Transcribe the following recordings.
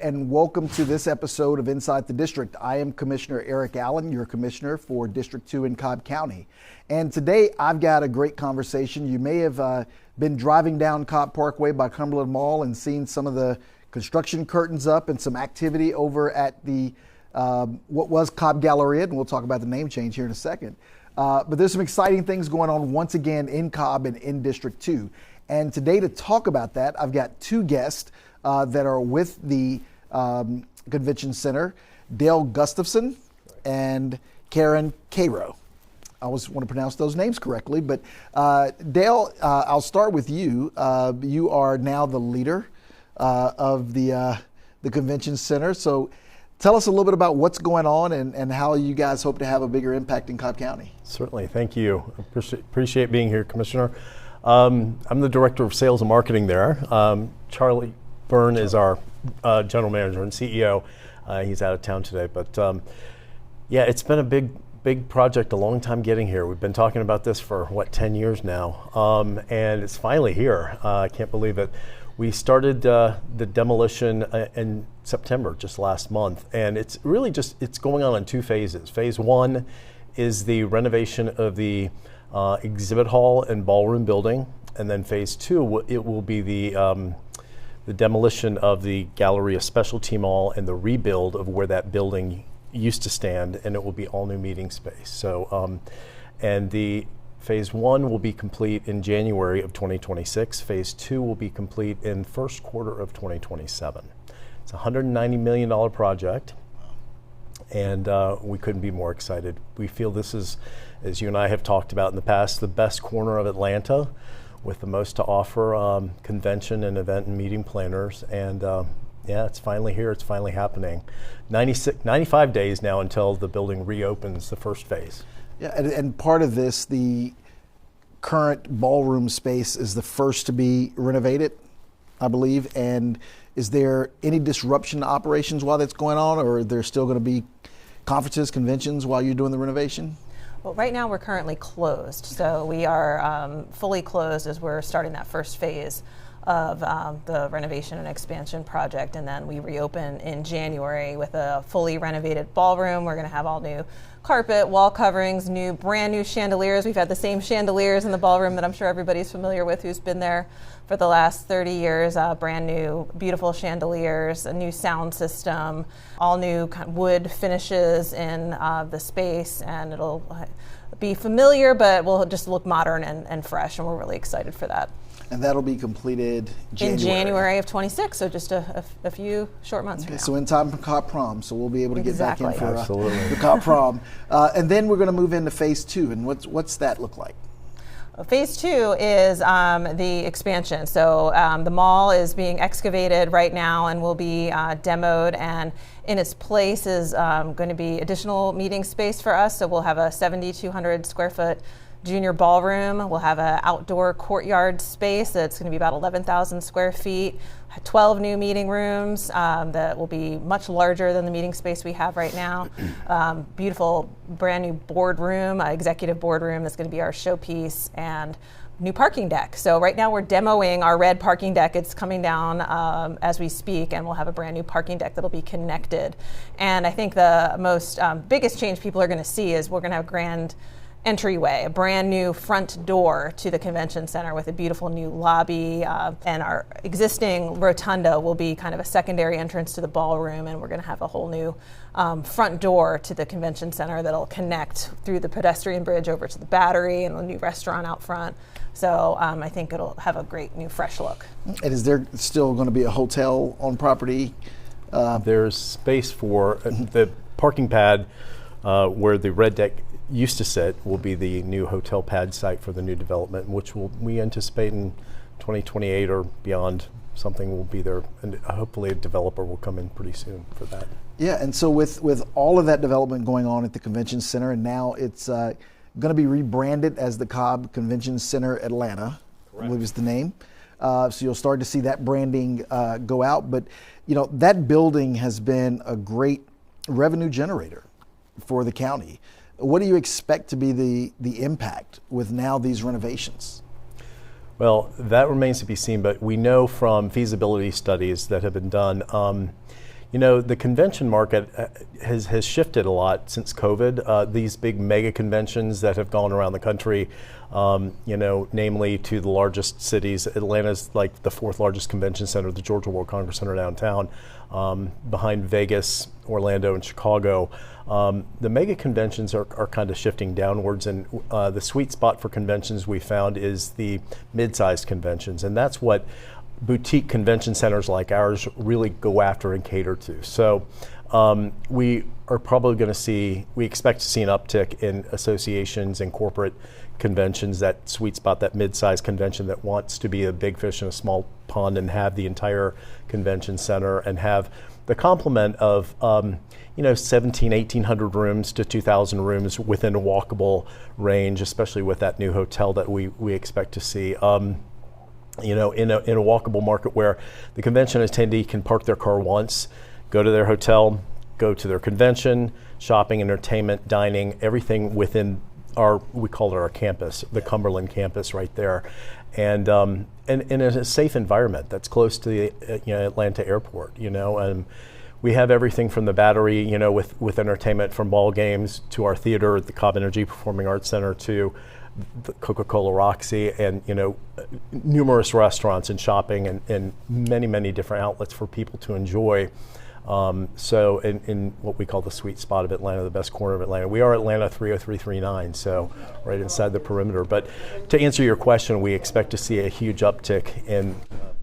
and welcome to this episode of Inside the District. I am Commissioner Erick Allen, your commissioner for District 2 in Cobb County. And today I've got a great conversation. You may have been driving down Cobb Parkway by Cumberland Mall and seen some of the construction curtains up and some activity over at the what was Cobb Galleria, and we'll talk about the name change here in a second. But there's some exciting things going on once again in Cobb and in District 2. And today to talk about that, I've got two guests that are with the Convention Center, Dale Gustafson and Karen Cairo. I always want to pronounce those names correctly, but Dale, I'll start with you. You are now the leader of the Convention Center. So tell us a little bit about what's going on and how you guys hope to have a bigger impact in Cobb County. Certainly, thank you. Appreciate being here, Commissioner. I'm the Director of Sales and Marketing there. Charlie Byrne is our General Manager and CEO. He's out of town today, but yeah, it's been a big project, a long time getting here. We've been talking about this for 10 years now, and it's finally here. I can't believe it. We started the demolition in September, just last month, and it's really it's going on in two phases. Phase one is the renovation of the exhibit hall and ballroom building, and then phase two, it will be the demolition of the Galleria Specialty Mall and the rebuild of where that building used to stand, and it will be all new meeting space. So, and the phase one will be complete in January of 2026. Phase two will be complete in first quarter of 2027. It's a $190 million project, and we couldn't be more excited. We feel this is, as you and I have talked about in the past, the best corner of Atlanta with the most to offer convention and event and meeting planners. And yeah, it's finally here, it's finally happening. 95 days now until the building reopens the first phase. Yeah, and part of this, the current ballroom space is the first to be renovated, I believe. And is there any disruption to operations while that's going on, or are there still going to be conferences, conventions while you're doing the renovation? Well, right now we're currently closed, so we are fully closed as we're starting that first phase of the renovation and expansion project, and then we reopen in January with a fully renovated ballroom. We're going to have all new carpet, wall coverings, brand new chandeliers. We've had the same chandeliers in the ballroom that I'm sure everybody's familiar with who's been there for the last 30 years. Brand new, beautiful chandeliers, a new sound system, all new wood finishes in the space, and it'll be familiar, but will just look modern and fresh, and we're really excited for that. And that'll be completed in January of 26, so just a few short months from now. So in time for Cobb Prom, so we'll be able to get back in for the Cobb Prom. And then we're going to move into phase two, and what's that look like? Phase two is the expansion. So the mall is being excavated right now and will be demoed, and in its place is going to be additional meeting space for us. So we'll have a 7,200 square foot junior ballroom. We'll have an outdoor courtyard space that's going to be about 11,000 square feet, 12 new meeting rooms that will be much larger than the meeting space we have right now. Beautiful brand new boardroom, executive boardroom that's going to be our showpiece, and new parking deck. So right now we're demoing our red parking deck. It's coming down as we speak, and we'll have a brand new parking deck that'll be connected. And I think the most biggest change people are going to see is we're going to have grand entryway, a brand new front door to the convention center with a beautiful new lobby, and our existing rotunda will be kind of a secondary entrance to the ballroom, and we're going to have a whole new front door to the convention center that'll connect through the pedestrian bridge over to the Battery and a new restaurant out front. So I think it'll have a great new fresh look. And is there still going to be a hotel on property? There's space for the parking pad where the red deck used to sit will be the new hotel pad site for the new development, which we anticipate in 2028 or beyond. Something will be there, and hopefully a developer will come in pretty soon for that. Yeah, and so with all of that development going on at the Convention Center, and now it's going to be rebranded as the Cobb Convention Center Atlanta, I believe is the name. So you'll start to see that branding go out. But that building has been a great revenue generator for the county. What do you expect to be the impact with now these renovations? Well, that remains to be seen, but we know from feasibility studies that have been done, The convention market has shifted a lot since COVID. These big mega conventions that have gone around the country, namely to the largest cities. Atlanta's like the 4th largest convention center, the Georgia World Congress Center downtown, behind Vegas, Orlando, and Chicago. The mega conventions are kind of shifting downwards, and the sweet spot for conventions we found is the mid-sized conventions, and that's what boutique convention centers like ours really go after and cater to. So we are probably going to we expect to see an uptick in associations and corporate conventions, that sweet spot, that mid-sized convention that wants to be a big fish in a small pond and have the entire convention center and have the complement of 1,800 rooms to 2,000 rooms within a walkable range, especially with that new hotel that we expect to see. In a walkable market where the convention attendee can park their car once, go to their hotel, go to their convention, shopping, entertainment, dining, everything within we call it our campus, the Cumberland campus right there, and in a safe environment that's close to the Atlanta airport. We have everything from the Battery, with entertainment from ball games to our theater, the Cobb Energy Performing Arts Center, to the Coca-Cola Roxy, and numerous restaurants and shopping and many, many different outlets for people to enjoy. So in what we call the sweet spot of Atlanta, the best corner of Atlanta. We are Atlanta 30339, so right inside the perimeter. But to answer your question, we expect to see a huge uptick in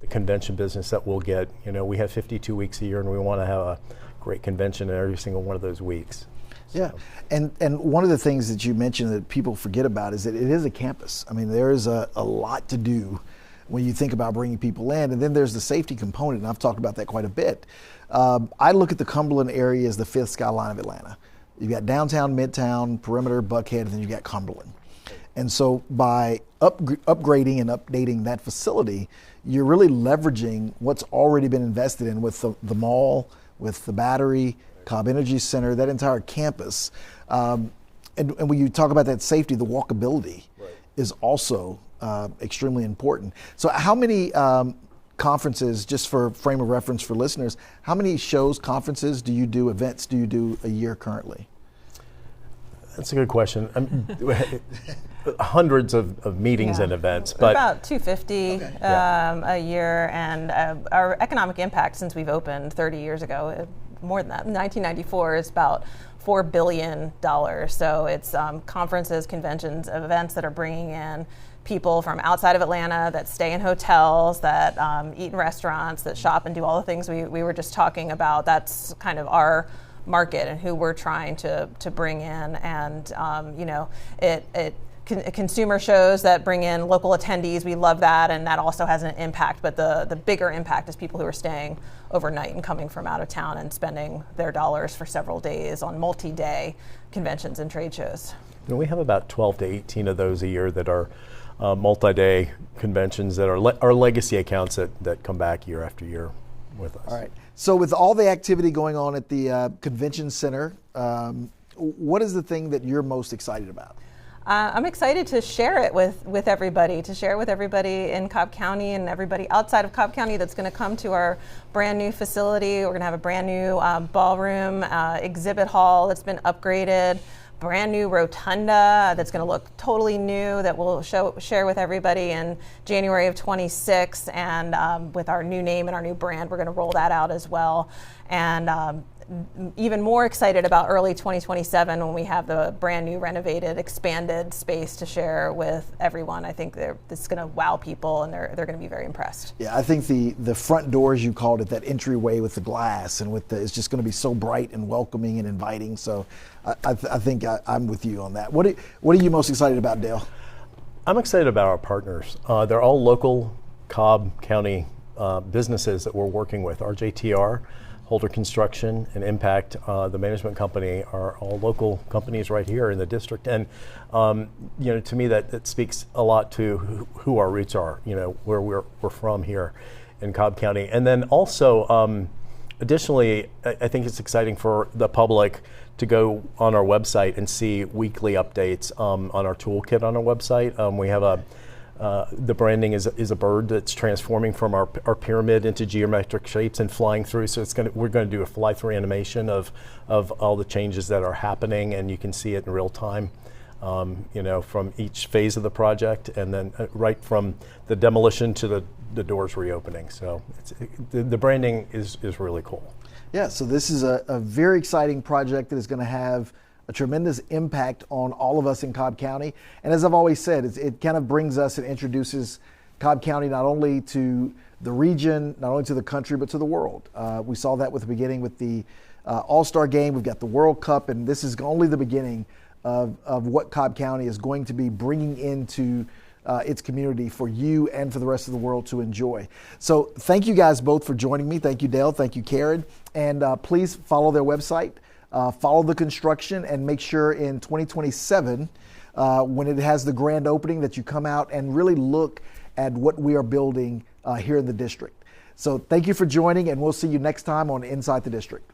the convention business that we'll get. We have 52 weeks a year, and we want to have a great convention in every single one of those weeks. Yeah, and one of the things that you mentioned that people forget about is that it is a campus. I mean, there is a lot to do when you think about bringing people in, and then there's the safety component, and I've talked about that quite a bit. I look at the Cumberland area as the 5th skyline of Atlanta. You've got downtown, midtown, perimeter, Buckhead, and then you've got Cumberland. And so by upgrading and updating that facility, you're really leveraging what's already been invested in with the mall, with the Battery, Cobb Energy Center, that entire campus. And when you talk about that safety, the walkability is also extremely important. So how many conferences, just for frame of reference for listeners, how many shows, conferences events do you do a year currently? That's a good question. Hundreds of meetings and events, but about 250 a year, and our economic impact since we've opened 30 years ago, more than that, 1994, is about $4 billion. So it's conferences, conventions, events that are bringing in people from outside of Atlanta that stay in hotels, that eat in restaurants, that shop and do all the things we were just talking about. That's kind of our market and who we're trying to bring in. And consumer shows that bring in local attendees, we love that, and that also has an impact. But the bigger impact is people who are staying overnight and coming from out of town and spending their dollars for several days on multi-day conventions and trade shows. We have about 12 to 18 of those a year that are multi-day conventions that are legacy accounts that come back year after year with us. All right. So with all the activity going on at the convention center, what is the thing that you're most excited about? I'm excited to share it with everybody, in Cobb County and everybody outside of Cobb County that's going to come to our brand new facility. We're going to have a brand new ballroom, exhibit hall that's been upgraded, brand new rotunda that's going to look totally new that we'll share with everybody in January of 26, and with our new name and our new brand, we're going to roll that out as well. And even more excited about early 2027 when we have the brand new renovated, expanded space to share with everyone. I think this is going to wow people, and they're going to be very impressed. Yeah, I think the front doors, you called it, that entryway with the glass and it's just going to be so bright and welcoming and inviting. So I think I'm with you on that. What are you most excited about, Dale? I'm excited about our partners. They're all local Cobb County businesses that we're working with. RJTR, Holder Construction, and Impact, the management company, are all local companies right here in the district. And to me that speaks a lot to who our roots are, where we're from here in Cobb County. And then also, additionally, I think it's exciting for the public to go on our website and see weekly updates on our toolkit on our website. We have The branding is a bird that's transforming from our pyramid into geometric shapes and flying through. So we're going to do a fly-through animation of all the changes that are happening, and you can see it in real time. From each phase of the project, and then right from the demolition to the doors reopening. So the branding is really cool. Yeah, so this is a very exciting project that is going to have a tremendous impact on all of us in Cobb County. And as I've always said, it kind of brings us and introduces Cobb County not only to the region, not only to the country, but to the world. We saw that with the beginning with the All-Star Game. We've got the World Cup, and this is only the beginning of what Cobb County is going to be bringing into its community for you and for the rest of the world to enjoy. So thank you guys both for joining me. Thank you, Dale. Thank you, Karen. And please follow their website, follow the construction, and make sure in 2027, when it has the grand opening, that you come out and really look at what we are building here in the district. So thank you for joining, and we'll see you next time on Inside the District.